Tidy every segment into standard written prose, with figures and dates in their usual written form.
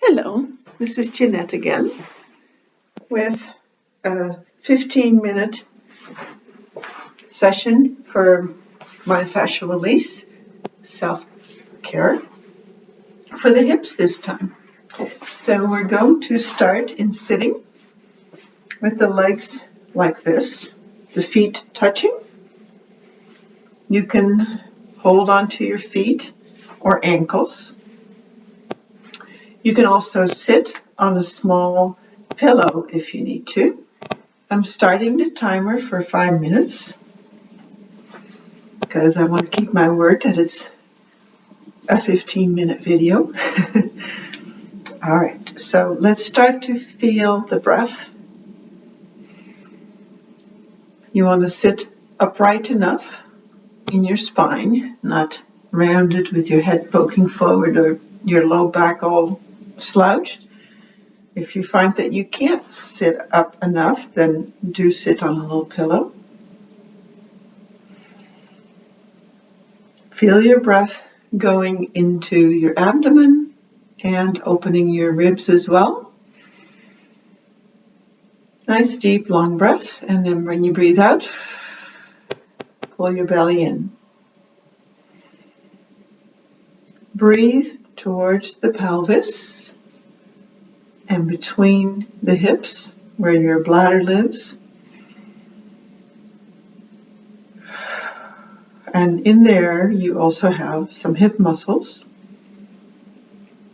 Hello, this is Jeanette again with a 15-minute session for myofascial release, self-care for the hips this time. So we're going to start in sitting with the legs like this, the feet touching. You can hold onto your feet or ankles. You can also sit on a small pillow if you need to. I'm starting the timer for 5 minutes because I want to keep my word that it's a 15-minute video. All right, so let's start to feel the breath. You want to sit upright enough in your spine, not rounded with your head poking forward or your low back all slouched. If you find that you can't sit up enough, then do sit on a little pillow. Feel your breath going into your abdomen and opening your ribs as well. Nice deep long breath, and then when you breathe out, pull your belly in. Breathe towards the pelvis and between the hips where your bladder lives. And in there you also have some hip muscles,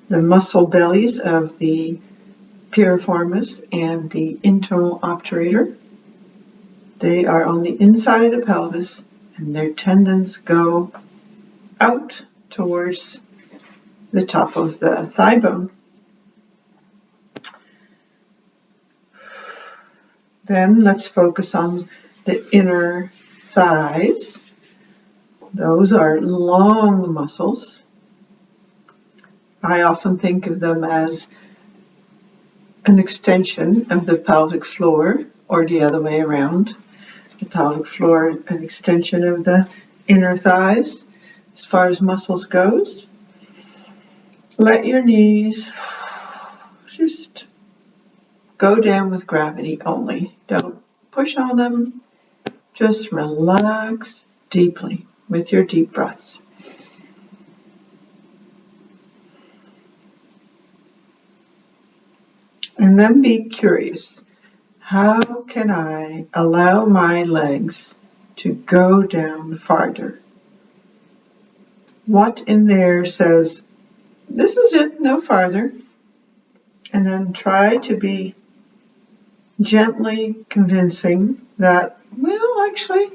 the muscle bellies of the piriformis and the internal obturator. They are on the inside of the pelvis and their tendons go out towards the top of the thigh bone. Then let's focus on the inner thighs. Those are long muscles. I often think of them as an extension of the pelvic floor, or the other way around. The pelvic floor, an extension of the inner thighs as far as muscles goes. Let your knees just go down with gravity only. Don't push on them. Just relax deeply with your deep breaths. And then be curious. How can I allow my legs to go down farther? What in there says, this is it, no farther? And then try to be gently convincing that, well, actually,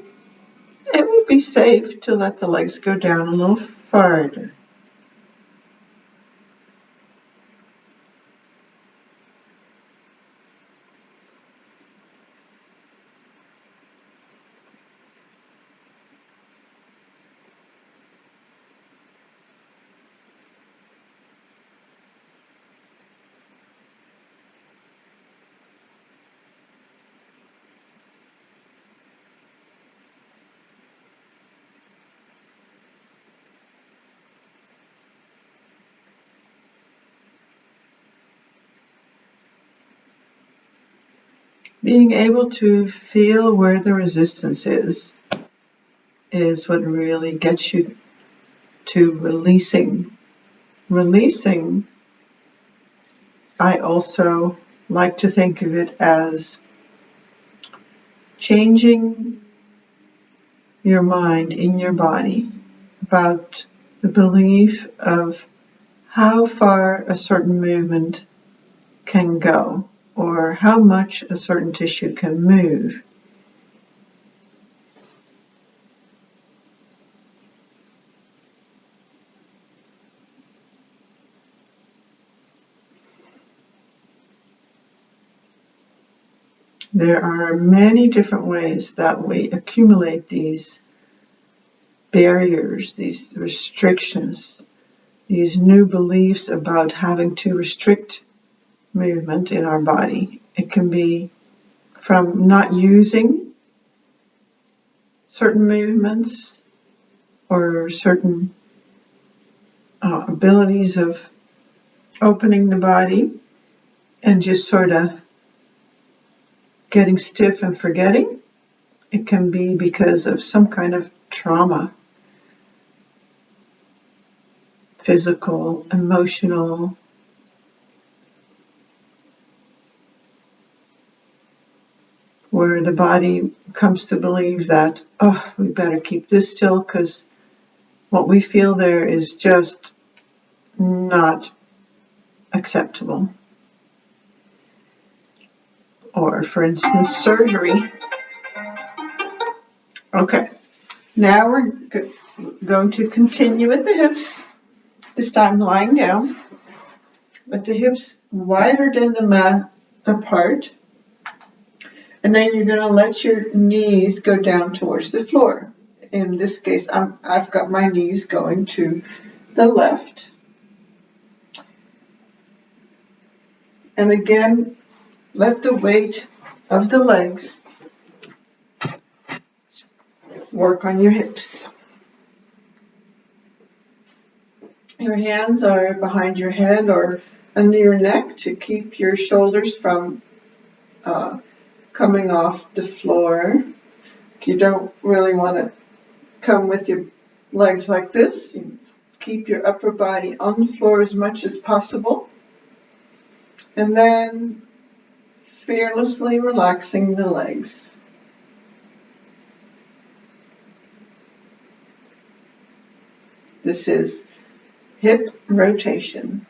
it would be safe to let the legs go down a little farther. Being able to feel where the resistance is what really gets you to releasing. Releasing, I also like to think of it as changing your mind in your body about the belief of how far a certain movement can go, or how much a certain tissue can move. There are many different ways that we accumulate these barriers, these restrictions, these new beliefs about having to restrict movement in our body. It can be from not using certain movements or certain abilities of opening the body and just sort of getting stiff and forgetting. It can be because of some kind of trauma, physical, emotional, where the body comes to believe that, oh, we better keep this still because what we feel there is just not acceptable. Or, for instance, surgery. Okay, now we're going to continue with the hips, this time lying down, with the hips wider than the mat apart. And then you're going to let your knees go down towards the floor. In this case, I've got my knees going to the left. And again, let the weight of the legs work on your hips. Your hands are behind your head or under your neck to keep your shoulders from coming off the floor. You don't really want to come with your legs like this. You keep your upper body on the floor as much as possible. And then fearlessly relaxing the legs. This is hip rotation.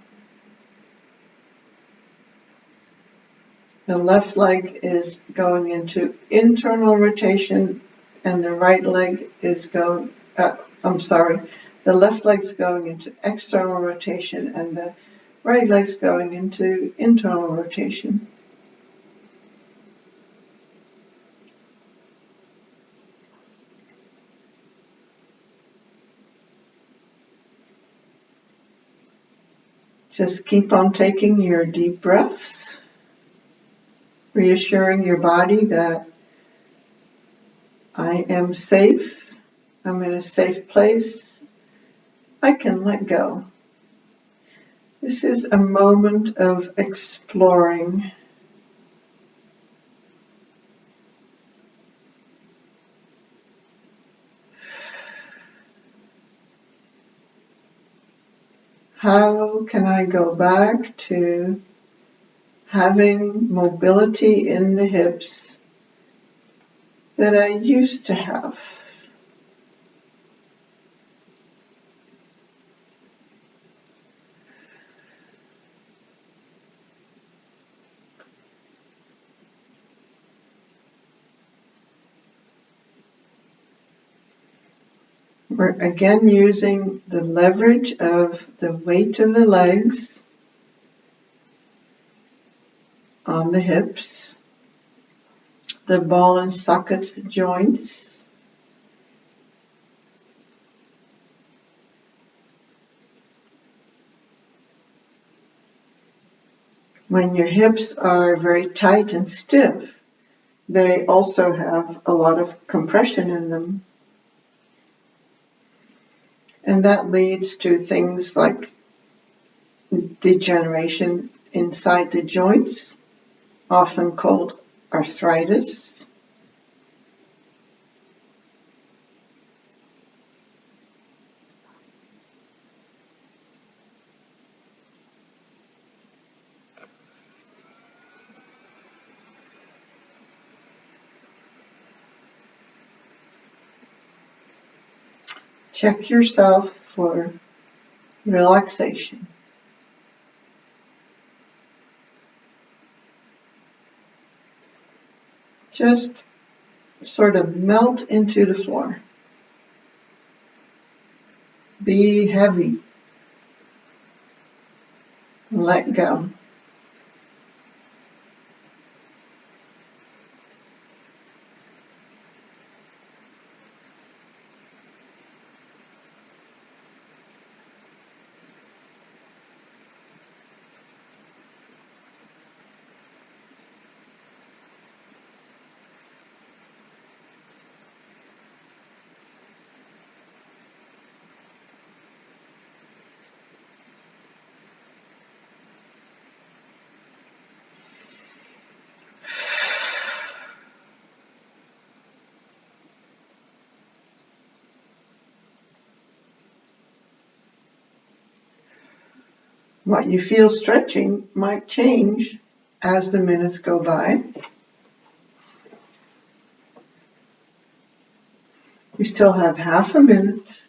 The left leg is going into internal rotation and the right leg is going, the left leg's going into external rotation and the right leg's going into internal rotation. Just keep on taking your deep breaths, reassuring your body that I am safe, I'm in a safe place, I can let go. This is a moment of exploring. How can I go back to having mobility in the hips that I used to have? We're again using the leverage of the weight of the legs on the hips, the ball and socket joints. When your hips are very tight and stiff, they also have a lot of compression in them. And that leads to things like degeneration inside the joints, often called arthritis. Check yourself for relaxation. Just sort of melt into the floor. Be heavy. Let go. What you feel stretching might change as the minutes go by. We still have half a minute.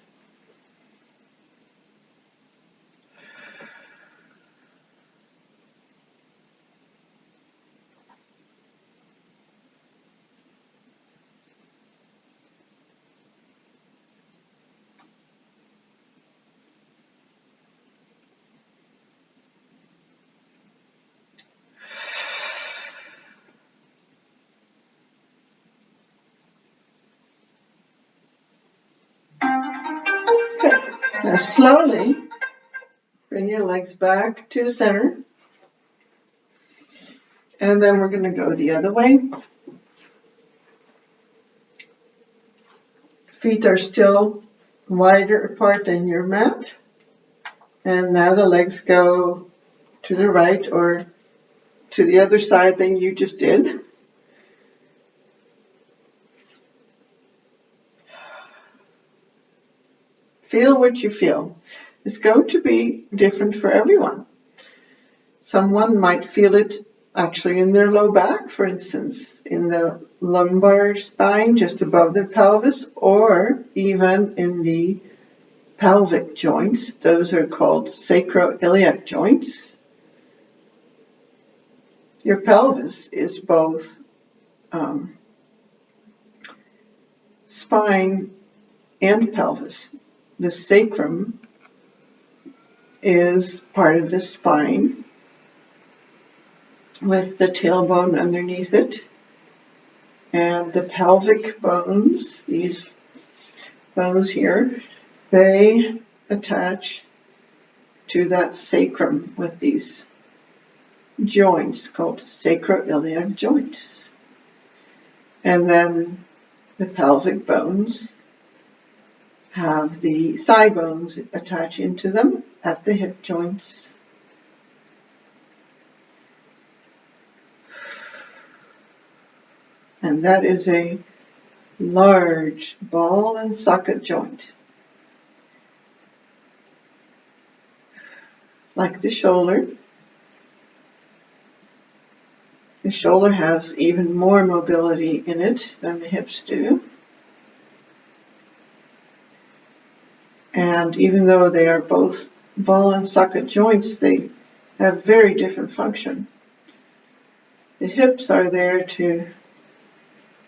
Okay, now slowly bring your legs back to the center. And then we're going to go the other way. Feet are still wider apart than your mat. And now the legs go to the right or to the other side than you just did. Feel what you feel. It's going to be different for everyone. Someone might feel it actually in their low back, for instance, in the lumbar spine just above the pelvis, or even in the pelvic joints. Those are called sacroiliac joints. Your pelvis is both spine and pelvis. The sacrum is part of the spine with the tailbone underneath it. And the pelvic bones, these bones here, they attach to that sacrum with these joints called sacroiliac joints. And then the pelvic bones have the thigh bones attach into them at the hip joints. And that is a large ball and socket joint. Like the shoulder. The shoulder has even more mobility in it than the hips do. And even though they are both ball and socket joints, they have very different function. The hips are there to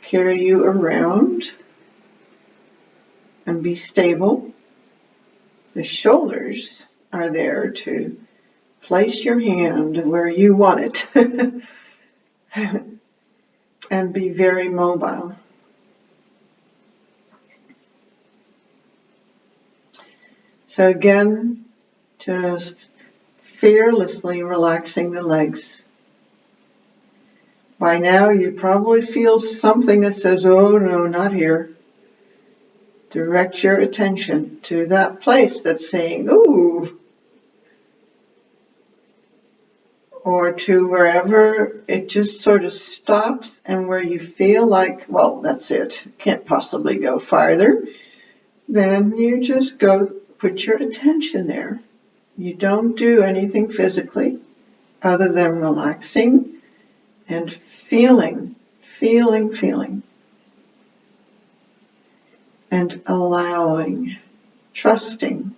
carry you around and be stable. The shoulders are there to place your hand where you want it and be very mobile. So again, just fearlessly relaxing the legs. By now you probably feel something that says, oh no, not here. Direct your attention to that place that's saying, ooh, or to wherever it just sort of stops and where you feel like, well, that's it, can't possibly go farther. Then you just go put your attention there. You don't do anything physically other than relaxing and feeling, and allowing, trusting.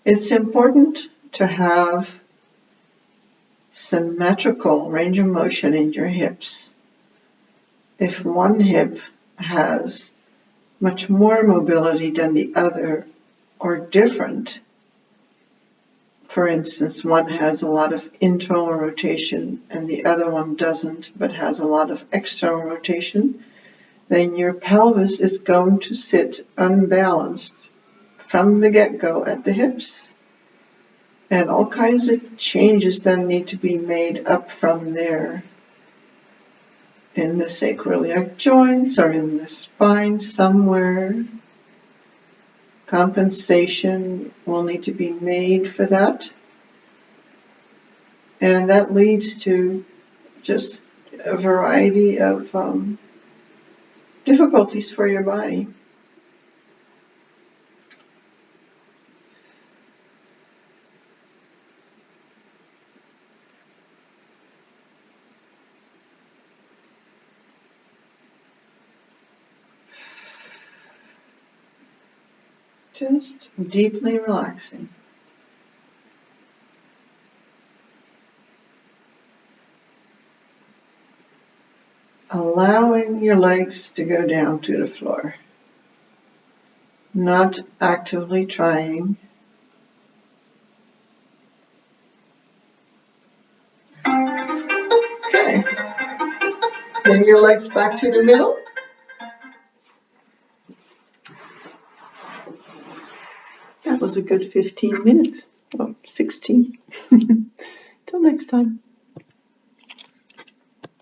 It's important to have symmetrical range of motion in your hips. If one hip has much more mobility than the other or different, for instance, one has a lot of internal rotation and the other one doesn't but has a lot of external rotation, then your pelvis is going to sit unbalanced from the get-go at the hips. And all kinds of changes then need to be made up from there. In the sacroiliac joints or in the spine somewhere. Compensation will need to be made for that. And that leads to just a variety of difficulties for your body. Just deeply relaxing. Allowing your legs to go down to the floor. Not actively trying. Okay. Bring your legs back to the middle. That was a good 15 minutes. Oh, 16. Till next time.